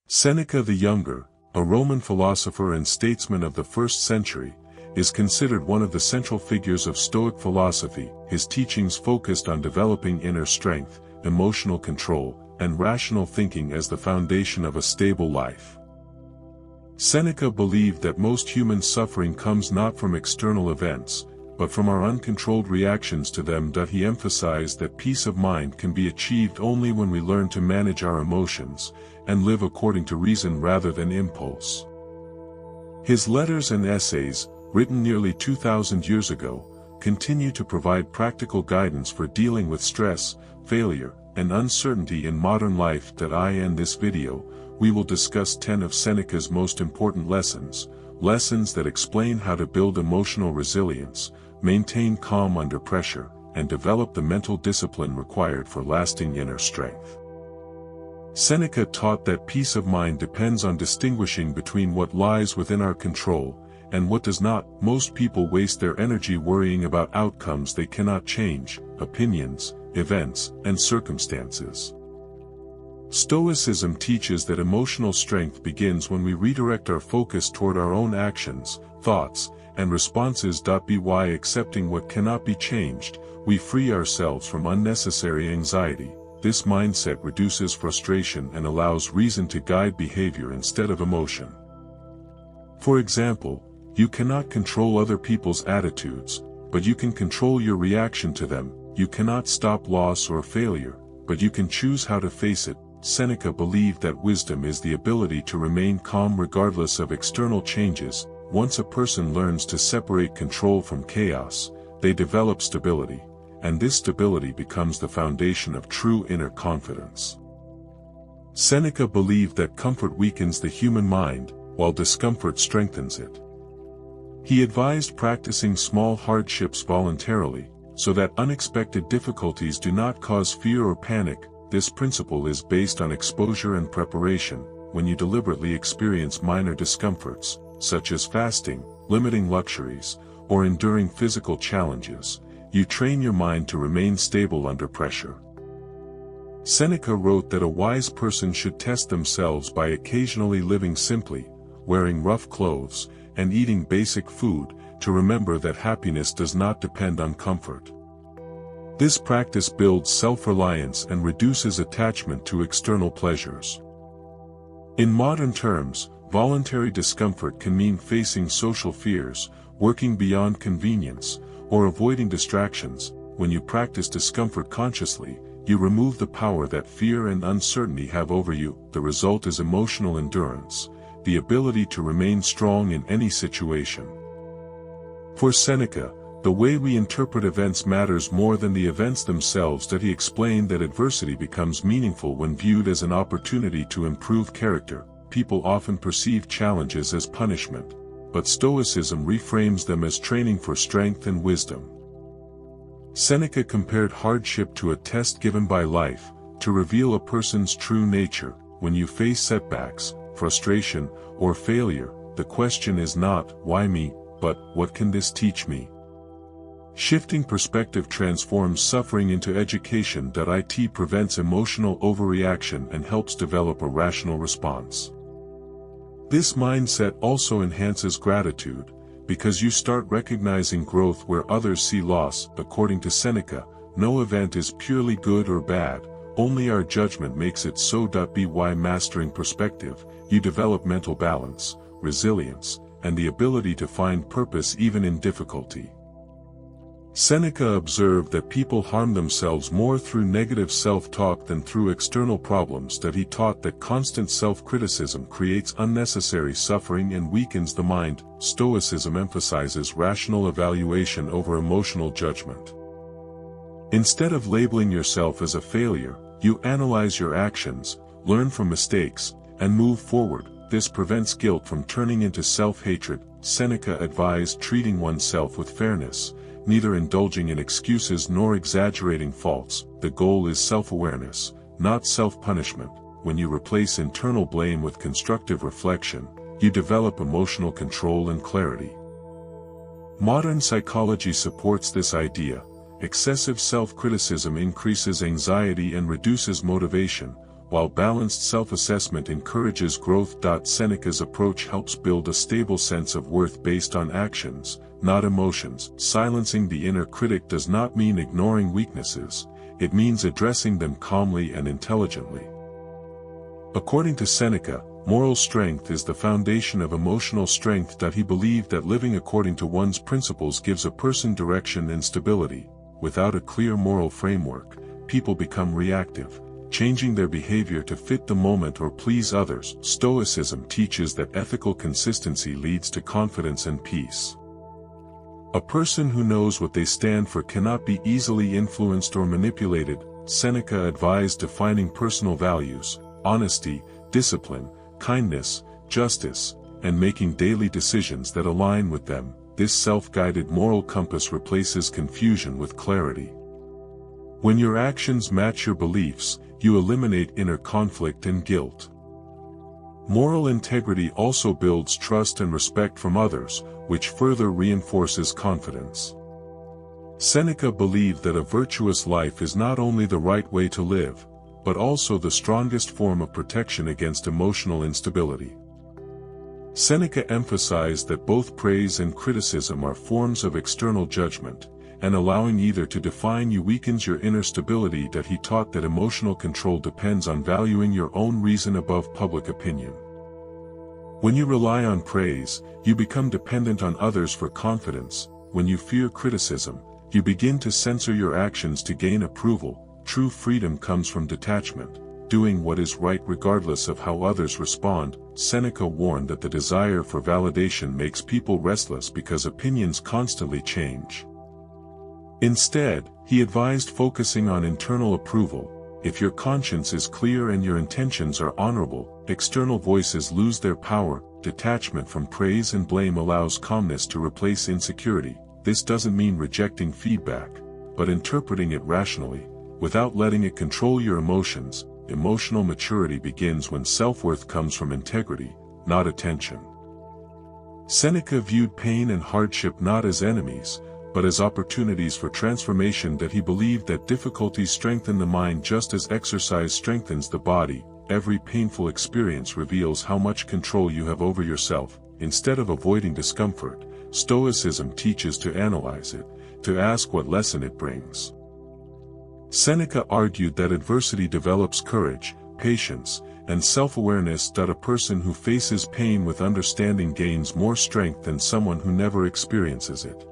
Seneca the Younger, a Roman philosopher and statesman of the 1st century, is considered one of the central figures of Stoic philosophy. His teachings focused on developing inner strength, emotional control, and rational thinking as the foundation of a stable life. Seneca believed that most human suffering comes not from external events, but from our uncontrolled reactions to them. He emphasized that peace of mind can be achieved only when we learn to manage our emotions, and live according to reason rather than impulse. His letters and essays, written nearly 2,000 years ago, continue to provide practical guidance for dealing with stress, failure, and uncertainty in modern life. In this video, we will discuss 10 of Seneca's most important lessons that explain how to build emotional resilience, maintain calm under pressure, and develop the mental discipline required for lasting inner strength. Seneca taught that peace of mind depends on distinguishing between what lies within our control and what does not. Most people waste their energy worrying about outcomes they cannot change, opinions, events, and circumstances. Stoicism teaches that emotional strength begins when we redirect our focus toward our own actions, thoughts, and responses. By accepting what cannot be changed, we free ourselves from unnecessary anxiety. This mindset reduces frustration and allows reason to guide behavior instead of emotion. For example, you cannot control other people's attitudes, but you can control your reaction to them. You cannot stop loss or failure, but you can choose how to face it. Seneca believed that wisdom is the ability to remain calm regardless of external changes. Once a person learns to separate control from chaos, they develop stability, and this stability becomes the foundation of true inner confidence. Seneca believed that comfort weakens the human mind, while discomfort strengthens it. He advised practicing small hardships voluntarily, so that unexpected difficulties do not cause fear or panic. This principle is based on exposure and preparation. When you deliberately experience minor discomforts, such as fasting, limiting luxuries, or enduring physical challenges, you train your mind to remain stable under pressure. Seneca wrote that a wise person should test themselves by occasionally living simply, wearing rough clothes, and eating basic food, to remember that happiness does not depend on comfort. This practice builds self-reliance and reduces attachment to external pleasures. In modern terms, voluntary discomfort can mean facing social fears, working beyond convenience, or avoiding distractions. When you practice discomfort consciously, you remove the power that fear and uncertainty have over you. The result is emotional endurance, the ability to remain strong in any situation. For Seneca, the way we interpret events matters more than the events themselves. He explained that adversity becomes meaningful when viewed as an opportunity to improve character. People often perceive challenges as punishment, but Stoicism reframes them as training for strength and wisdom. Seneca compared hardship to a test given by life, to reveal a person's true nature. When you face setbacks, frustration, or failure, the question is not, why me, but, what can this teach me? Shifting perspective transforms suffering into education. It prevents emotional overreaction and helps develop a rational response. This mindset also enhances gratitude, because you start recognizing growth where others see loss. According to Seneca, no event is purely good or bad, only our judgment makes it so. By mastering perspective, you develop mental balance, resilience, and the ability to find purpose even in difficulty. Seneca observed that people harm themselves more through negative self-talk than through external problems. He taught that constant self-criticism creates unnecessary suffering and weakens the mind. Stoicism emphasizes rational evaluation over emotional judgment. Instead of labeling yourself as a failure, you analyze your actions, learn from mistakes, and move forward. This prevents guilt from turning into self-hatred. Seneca advised treating oneself with fairness, neither indulging in excuses nor exaggerating faults. The goal is self-awareness, not self-punishment. When you replace internal blame with constructive reflection, you develop emotional control and clarity. Modern psychology supports this idea. Excessive self-criticism increases anxiety and reduces motivation, while balanced self-assessment encourages growth. Seneca's approach helps build a stable sense of worth based on actions, not emotions. Silencing the inner critic does not mean ignoring weaknesses, it means addressing them calmly and intelligently. According to Seneca, moral strength is the foundation of emotional strength. He believed that living according to one's principles gives a person direction and stability. Without a clear moral framework, people become reactive, changing their behavior to fit the moment or please others. Stoicism teaches that ethical consistency leads to confidence and peace. A person who knows what they stand for cannot be easily influenced or manipulated. Seneca advised defining personal values, honesty, discipline, kindness, justice, and making daily decisions that align with them. This self-guided moral compass replaces confusion with clarity. When your actions match your beliefs, you eliminate inner conflict and guilt. Moral integrity also builds trust and respect from others, which further reinforces confidence. Seneca believed that a virtuous life is not only the right way to live, but also the strongest form of protection against emotional instability. Seneca emphasized that both praise and criticism are forms of external judgment, and allowing either to define you weakens your inner stability. He taught that emotional control depends on valuing your own reason above public opinion. When you rely on praise, you become dependent on others for confidence. When you fear criticism, you begin to censor your actions to gain approval. True freedom comes from detachment, doing what is right regardless of how others respond. Seneca warned that the desire for validation makes people restless because opinions constantly change. Instead, he advised focusing on internal approval. If your conscience is clear and your intentions are honorable, external voices lose their power. Detachment from praise and blame allows calmness to replace insecurity. This doesn't mean rejecting feedback, but interpreting it rationally, without letting it control your emotions. Emotional maturity begins when self-worth comes from integrity, not attention. Seneca viewed pain and hardship not as enemies, but as opportunities for transformation. He believed that difficulties strengthen the mind just as exercise strengthens the body. Every painful experience reveals how much control you have over yourself. Instead of avoiding discomfort, Stoicism teaches to analyze it, to ask what lesson it brings. Seneca argued that adversity develops courage, patience, and self-awareness. A person who faces pain with understanding gains more strength than someone who never experiences it.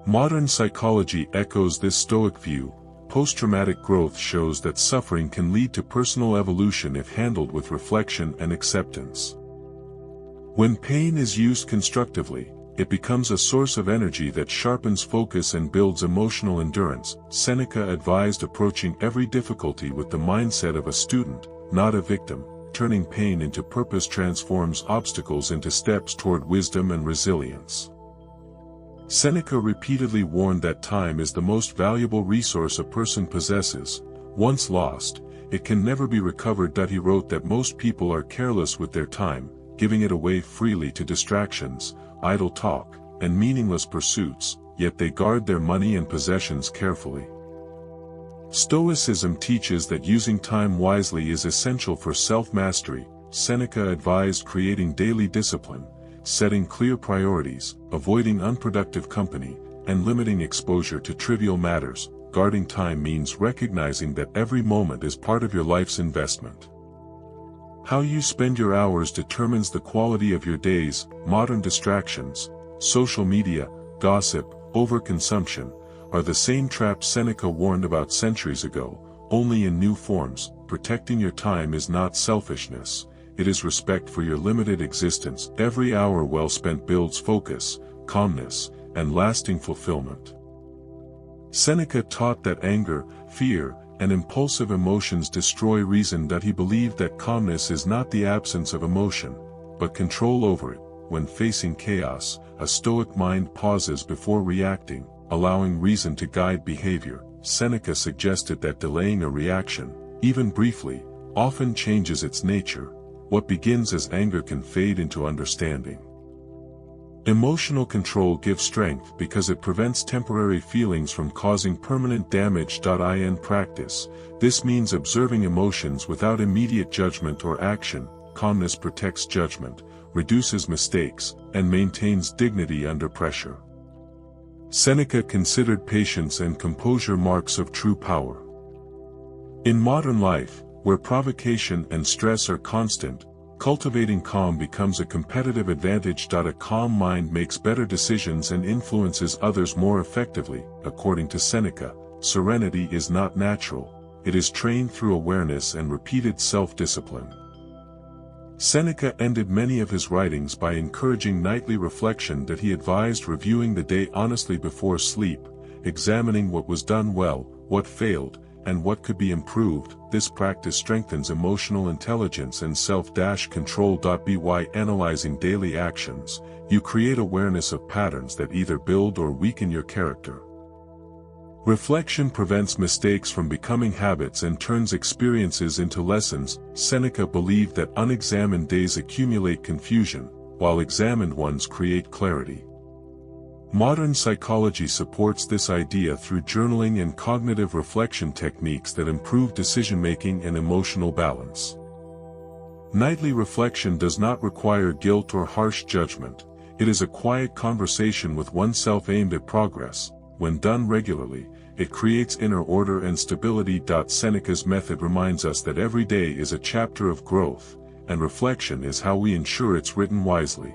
Modern psychology echoes this Stoic view. Post-traumatic growth shows that suffering can lead to personal evolution if handled with reflection and acceptance. When pain is used constructively, it becomes a source of energy that sharpens focus and builds emotional endurance. Seneca advised approaching every difficulty with the mindset of a student, not a victim. Turning pain into purpose transforms obstacles into steps toward wisdom and resilience. Seneca repeatedly warned that time is the most valuable resource a person possesses. Once lost, it can never be recovered. He wrote that most people are careless with their time, giving it away freely to distractions, idle talk, and meaningless pursuits, yet they guard their money and possessions carefully. Stoicism teaches that using time wisely is essential for self-mastery. Seneca advised creating daily discipline, setting clear priorities, avoiding unproductive company, and limiting exposure to trivial matters. Guarding time means recognizing that every moment is part of your life's investment. How you spend your hours determines the quality of your days. Modern distractions, social media, gossip, overconsumption, are the same traps Seneca warned about centuries ago, only in new forms. Protecting your time is not selfishness, it is respect for your limited existence. Every hour well spent builds focus, calmness, and lasting fulfillment. Seneca taught that anger, fear, and impulsive emotions destroy reason. He believed that calmness is not the absence of emotion, but control over it. When facing chaos, a stoic mind pauses before reacting, allowing reason to guide behavior. Seneca suggested that delaying a reaction, even briefly, often changes its nature. What begins as anger can fade into understanding. Emotional control gives strength because it prevents temporary feelings from causing permanent damage. In practice, this means observing emotions without immediate judgment or action. Calmness protects judgment, reduces mistakes, and maintains dignity under pressure. Seneca considered patience and composure marks of true power. In modern life, where provocation and stress are constant, cultivating calm becomes a competitive advantage. A calm mind makes better decisions and influences others more effectively. According to Seneca, serenity is not natural, it is trained through awareness and repeated self-discipline. Seneca ended many of his writings by encouraging nightly reflection. That he advised reviewing the day honestly before sleep, examining what was done well, what failed, and what could be improved. This practice strengthens emotional intelligence and self-control. By analyzing daily actions, you create awareness of patterns that either build or weaken your character. Reflection prevents mistakes from becoming habits and turns experiences into lessons. Seneca believed that unexamined days accumulate confusion, while examined ones create clarity. Modern psychology supports this idea through journaling and cognitive reflection techniques that improve decision-making and emotional balance. Nightly reflection does not require guilt or harsh judgment. It is a quiet conversation with oneself aimed at progress. When done regularly, it creates inner order and stability. Seneca's method reminds us that every day is a chapter of growth, and reflection is how we ensure it's written wisely.